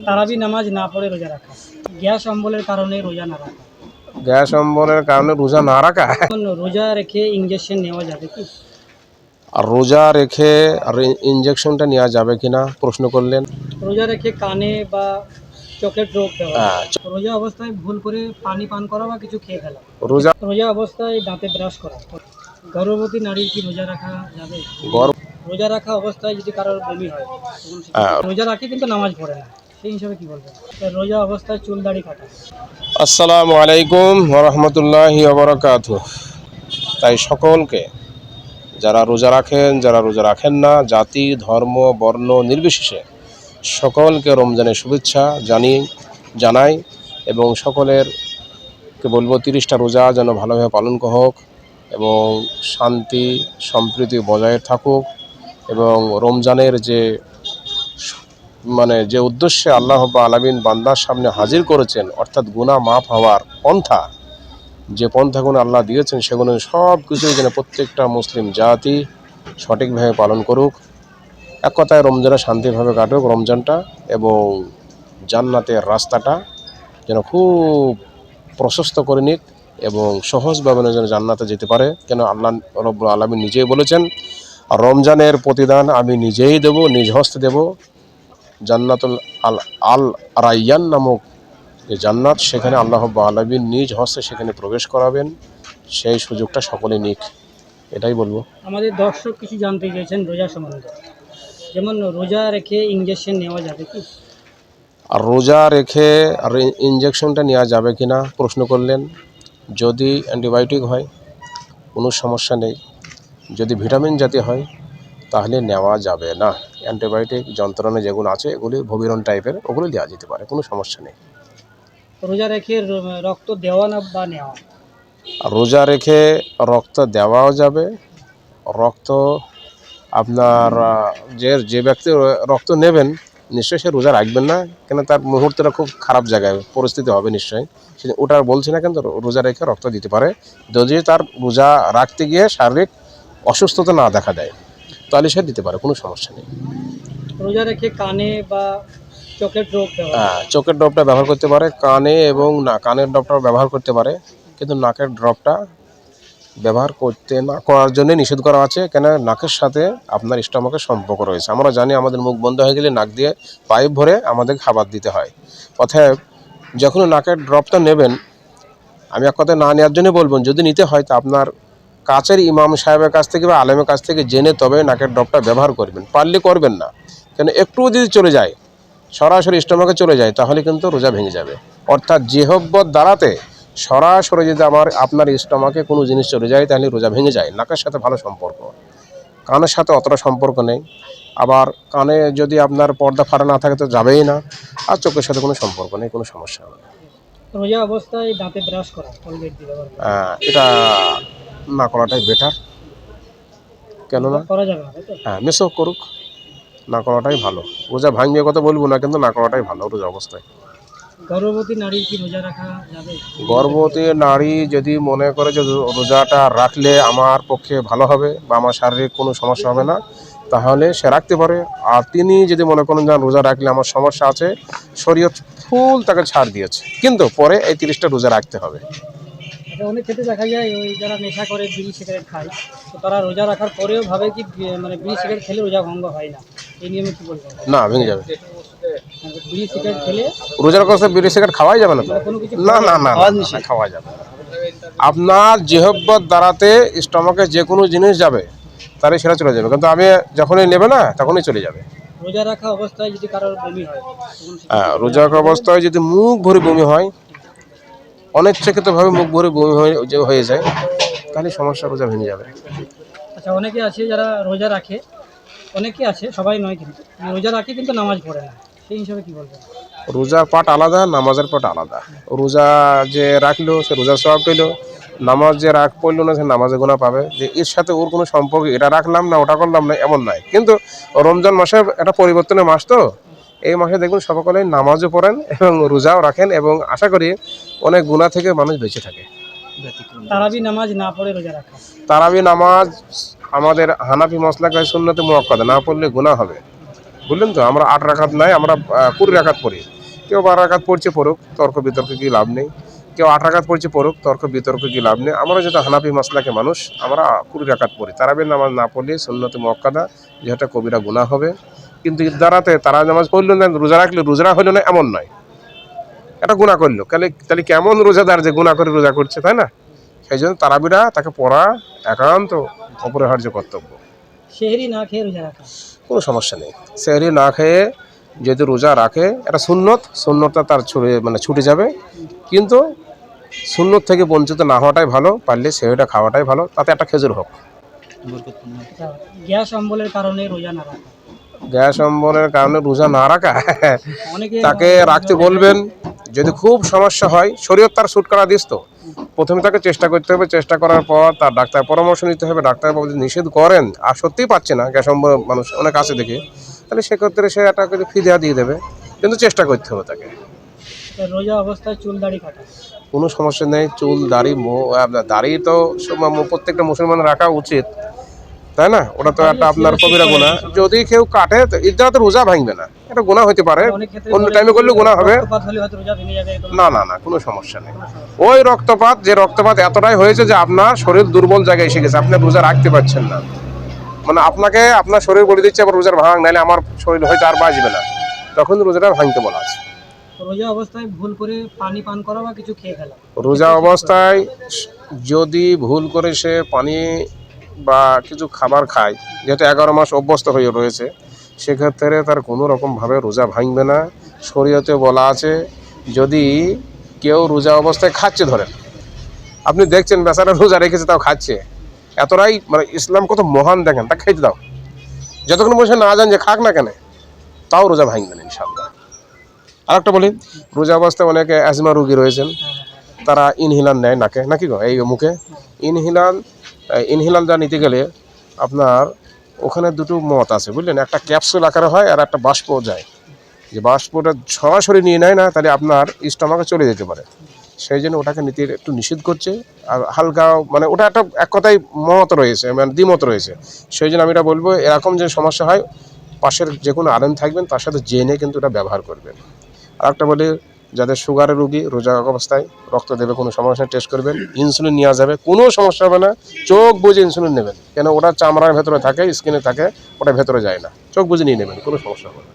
তারাবি নামাজ না পড়ে রোজা রাখা, গ্যাস অম্বলের কারণে রোজা না রাখা। গ্যাস অম্বলের কারণে রোজা না রাখা। রোজা রেখে ইঞ্জেকশন নেওয়া যাবে কি? আর রোজা রেখে আর ইঞ্জেকশনটা নেওয়া যাবে কিনা প্রশ্ন করলেন। রোজা রেখে কানে বা চোখের ড্রপ দেওয়া, হ্যাঁ, রোজা অবস্থায় ভুল করে পানি পান করা বা কিছু খেয়ে ফেলা, রোজা রোজা অবস্থায় দাঁতে ব্রাশ করা। গর্ভবতী নারীর কি রোজা রাখা যাবে? গর্ভ রোজা রাখা অবস্থায় যদি কারোর বমি হয়, রোজা রাখে কিন্তু নামাজ পড়ে না, সেই হিসাবে কি বলবেন? রোজা অবস্থায় চুল দাড়ি কাটা। আসসালামু আলাইকুম ওরহমতুল্লাহি ওবরাকাতুহু। তাই সকলকে, যারা রোজা রাখেন যারা রোজা রাখেন না, জাতি ধর্ম বর্ণ নির্বিশেষে সকলকে রমজানের শুভেচ্ছা জানাই এবং সকলেরকে বলবো 30টা রোজা যেন ভালোভাবে পালন হোক এবং শান্তি সম্প্রীতি বজায় থাকুক এবং রমজানের যে উদ্দেশ্যে আল্লাহ রাব্বুল আলামিন বান্দার সামনে হাজির করেছেন, অর্থাৎ গুনাহ মাফ হওয়ার পন্থা, যে পন্থাগুলো আল্লাহ দিয়েছেন সেগুলো সব কিছুই যেন প্রত্যেকটা মুসলিম জাতি সঠিকভাবে পালন করুক। এক কথায় রমজানে শান্তিভাবে কাটুক রমজানটা, এবং জান্নাতের রাস্তাটা যেন খুব প্রশস্ত করে নিক এবং সহজভাবে যেন জান্নাতে যেতে পারে। কেন আল্লাহ রাব্বুল আলামিন নিজেই বলেছেন, রমজানের প্রতিদান আমি নিজেই দেব, নিজ হস্তে দেব। জান্নাতুল আল রাইয়ান নামক যে জান্নাত, সেখানে আল্লাহ রাব্বুল আলামিন নিজ হস্তে সেখানে প্রবেশ করাবেন। সেই সুযোগটা সকলে নিক, এটাই বলবো। আমাদের দর্শক কিছু জানতে চেয়েছেন রোজা সম্বন্ধে, যেমন রোজা রেখে ইঞ্জেকশন নেওয়া যাবে কি? আর রোজা রেখে আর ইঞ্জেকশনটা নেওয়া যাবে কিনা প্রশ্ন করলেন। যদি অ্যান্টিবায়োটিক হয় কোনো সমস্যা নেই, যদি ভিটামিন জাতীয় হয় তাহলে নেওয়া যাবে না। অ্যান্টিবায়োটিক যন্ত্রণা যেগুলো আছে এগুলি ভবিরন টাইপের, ওগুলো দেওয়া যেতে পারে, কোনো সমস্যা নেই। রোজা রেখে রক্ত দেওয়া না বা নেওয়া? আর রোজা রেখে রক্ত দেওয়াও যাবে। রক্ত আপনার যে ব্যক্তি রক্ত নেবেন নিশ্চয়ই সে রোজা রাখবেন না, কেন তার মুহূর্তটা খুব খারাপ জায়গায় পরিস্থিতি হবে নিশ্চয়ই। ওটা বলছি না, কিন্তু রোজা রেখে রক্ত দিতে পারে যদি তার রোজা রাখতে গিয়ে শারীরিক অসুস্থতা না দেখা দেয়, তাহলে সে দিতে পারে, কোনো সমস্যা নেই। রোজা রেখে কানে বা চোখের ড্রপ দেওয়া, চোখের ড্রপটা ব্যবহার করতে পারে, কানে এবং কানের ড্রপটা ব্যবহার করতে পারে, কিন্তু নাকের ড্রপটা ব্যবহার করতে না করার জন্য নিষেধ করা আছে। কেন? নাকের সাথে আপনার স্টমাকের সম্পর্ক রয়েছে। আমরা জানি আমাদের মুখ বন্ধ হয়ে গেলে নাক দিয়ে পাইপ ভরে আমাদের খাবার দিতে হয়। অতএব যখন নাকের ড্রপটা নেবেন, আমি এক কথা না নেওয়ার জন্য বলবো, যদি নিতে হয় তা আপনার কাছের ইমাম সাহেবের কাছ থেকে বা আলেমের কাছ থেকে জেনে তবে নাকের ড্রপটা ব্যবহার করবেন, পারলে করবেন না। কেন একটু যদি চলে যায়, সরাসরি স্টমাকে চলে যায়, তাহলে কিন্তু রোজা ভেঙে যাবে। অর্থাৎ জিহব্বত দ্বারাতে সরাসরি যদি আপনার স্টমাকে কোনো জিনিস চলে যায় তাহলে রোজা ভেঙে যায়। নাকের সাথে ভালো সম্পর্ক, কানের সাথে অতটা সম্পর্ক নেই। আবার কানে যদি আপনার পর্দা ফাটা না থাকে তো যাবেই না, আর চোখের সাথে কোনো সম্পর্ক নেই, কোনো সমস্যা হবে না। রোজা অবস্থায় দাঁতে ব্রাশ করা, কোলগেট দিয়ে ব্যবহার করা, এটা না করাটাই বেটার। কেননা করা যাবে না, তাই তো? মেসো করুক, না করাটাই ভালো। রোজা ভাঙবে কথা বলবো না, কিন্তু না করাটাই ভালো রোজা অবস্থায়। গর্ভবতী নারীর কি রোজা রাখা যাবে? গর্ভবতী নারী যদি মনে করে যে রোজাটা রাখলে আমার পক্ষে ভালো হবে বা আমার শারীরিক কোনো সমস্যা হবে না, তাহলে সে রাখতে পারে। আর তিনি যদি মনে করেন যে রোজা রাখলে আমার সমস্যা আছে, শরীয়ত ফুল তাকে ছাড় দিয়েছে, কিন্তু পরে এই 30টা রোজা রাখতে হবে। অনেক ক্ষেত্রে দেখা যায় ওই যারা নেশা করে, বিড়ি সিগারেট খায়, তো তারা রোজা রাখার পরেও ভাবে কি মানে বিড়ি সিগারেট খেলে রোজা ভঙ্গ হয় না, এই নিয়মে কি বলবেন? না, ভেঙে যাবে। বিড়ি সিগারেট খেলে রোজার কথা বিড়ি সিগারেট খাওয়াই যাবে না তো? কোনো কিছু না না না, খাওয়া যাবে না। আপনার জিহব্বত দ্বারাতে স্টমাকে যে কোনো জিনিস যাবে তাহলে সেটা চলে যাবে, কিন্তু আমি যখনই নেবে না তখনই চলে যাবে। রোজা রাখা অবস্থায় যদি কারোর বমি হয়, রোজা রাখা অবস্থায় যদি মুখ ভরে বমি হয়, অনিচ্ছাকৃতভাবে মুখ ভরে বমি হয়ে যায়, তাহলে সমস্যা, রোজা ভেঙে যাবে। আচ্ছা, অনেকে আছে যারা রোজা রাখে, অনেকে আছে, সবাই নয়, কিন্তু রোজা রাখে কিন্তু নামাজ পড়ে না, সেই হিসাবে কি বলবেন? রোজার পাঠ আলাদা, নামাজের পাঠ আলাদা। রোজা যে রাখলো সে রোজার সওয়াব পেল, নামাজ যে পড়লো না সে নামাজে গুনাহ পাবে। যে এর সাথে ওর কোনো সম্পর্ক, এটা রাখলাম না ওটা করলাম না এমন নয়। কিন্তু রমজান মাসে একটা পরিবর্তনের মাস, তো এই মাসে দেখুন সকলেই নামাজও পড়েন এবং রোজাও রাখেন, এবং আশা করি অনেক গুনাহ থেকে মানুষ বেঁচে থাকে। তারাবি নামাজ না পড়ে রোজা রাখা, তারাবি নামাজ আমাদের হানাফি মাসলাকে সুন্নতে মুআক্কাদা, না পড়লে গুনাহ হবে। বুঝলেন তো, আমরা 8 রাকাত নাই, আমরা 20 রাকাত পড়ি। কেউ 12 রাকাত পড়ছে পড়ুক, তর্ক বিতর্কে কি লাভ নেই। কেউ 8 রাকাত পড়ছে পড়ুক, তর্ক বিতর্কে কি লাভ নেই। আমরা যেটা হানাফি মাসলাকে মানুষ, আমরা 20 রাকাত পড়ি। তারাবির নামাজ না পড়লে সুন্নতে মুআক্কাদা, যেটা কবিরা গুনাহ হবে। কিন্তু ঈদ দ্বারাতে তারা নামাজ পড়লো না, রোজা রাখলে রোজা হলো না এমন নয়, এটা গুনাহ করলো। তাহলে কেমন রোজাদার যে গুনাহ করে রোজা করছে, তাই না? সেই জন্য তারাবিরা তাকে পড়া একান্ত অপরিহার্য কর্তব্য। সেহরি না খেয়ে রোজা রাখা কোনো সমস্যা নেই। সেহরি না খেয়ে যদি রোজা রাখে, এটা সুন্নতটা তার ছুটে যাবে। কিন্তু সুন্নত থেকে বঞ্চিত না হওয়াটাই ভালো, পারলে সেহরিটা খাওয়াটাই ভালো, তাতে একটা খেজুর হোক। আচ্ছা, গ্যাস অম্বলের কারণে রোজা না রাখা, গ্যাস অম্বলের কারণে রোজা না রাখা, অনেকে তাকে রাখতে বলবেন। যদি খুব সমস্যা হয়, শরীয়ত তার শুট করা দিস তো, প্রথমে তাকে চেষ্টা করতে হবে। চেষ্টা করার পর তার ডাক্তার পরামর্শ নিতে হবে। ডাক্তারবাবু যদি নিষেধ করেন আর সত্যিই পাচ্ছে না, গ্যাস অম্বল মানুষ অনেক আছে দেখে, তাহলে সেক্ষেত্রে সে একটা করে ফিদিয়া দিয়ে দেবে। কিন্তু চেষ্টা করতে হবে তাকে। রোজা অবস্থায় চুল দাড়ি কাটা, কোনো সমস্যা নেই। চুল দাড়ি দাড়ি তো প্রত্যেকটা মুসলমান রাখা উচিত, তাই না? ওটা তো একটা আপনার কবিরা গুনাহ। যদি কেউ কাটে, ঈদ দ্বারা তো রোজা ভাঙবে না, এটা গুনাহ হতে পারে, অনেক ক্ষেত্রে অন্য টাইমে করলে গুনাহ হবে। রক্তপাত হলে হয়তো রোজা ভেঙে যাবে, এরকম না না না, কোনো সমস্যা নেই। ওই রক্তপাত এতটাই হয়েছে যে আপনার শরীর দুর্বল জায়গায় এসে গেছে, আপনি রোজা রাখতে পারছেন না। মানে আপনার শরীর বলে দিচ্ছে আবার রোজার ভাঙ, নাহলে আমার শরীর হয়তো আর বাঁচবে না, তখন রোজাটা ভাঙতে বলা আছে। রোজা অবস্থায় ভুল করে পানি পান করা বা কিছু খেয়ে ফেলা, রোজা অবস্থায় যদি ভুল করে সে পানি বা কিছু খাবার খায়, যেটা 11 মাস অভ্যস্ত হয়ে রয়েছে, সেক্ষেত্রে তার কোনো রকমভাবে রোজা ভাঙবে না। শরীয়তে বলা আছে, যদি কেউ রোজা অবস্থায় খাচ্ছে, ধরেন আপনি দেখছেন বেচারা রোজা রেখেছে তাও খাচ্ছে, এতটাই ইসলাম কত মহান দেখেন, তা খাইতে দাও। যতক্ষণ বসে না জান যে খাক না কেন, তাও রোজা ভাঙবে না ইনশাআল্লাহ। আর একটা বলি, রোজা অবস্থায় অনেকে অ্যাজমা রোগী রয়েছেন, তারা ইনহেলার নেয় নাকে, নাকি গো, এই মুখে ইনহেলার যা নিতে গেলে আপনার ওখানে দুটো মত আছে, বুঝলেন? একটা ক্যাপসুল আকারে হয়, আর একটা বাষ্প যায়। যে বাষ্পটা সরাসরি নিয়ে নেয় না, তাহলে আপনার স্টমাকে চলে যেতে পারে। সেই জন্য ওটাকে নিতে একটু নিষেধ করছে। আর হালকা ওটা এক কথায় মত রয়েছে, দ্বিমত রয়েছে। সেই জন্য আমি এটা বলবো, এরকম যে সমস্যা হয়, পাশের যে কোনো আলেম থাকবেন, তার সাথে জেনে কিন্তু এটা ব্যবহার করবেন। আর একটা বলি, যাদের সুগারের রোগী রোজা অবস্থায় রক্ত দেবে, কোনো সমস্যা টেস্ট করবেন, ইনসুলিন নেওয়া যাবে, কোনো সমস্যা হবে না। চোখ বুঝে ইনসুলিন নেবেন, কেন ওটা চামড়ার ভেতরে থাকে, স্কিনে থাকে, ওটা ভেতরে যায় না। চোখ বুঝে নিয়ে নেবেন, কোনো সমস্যা হবে না।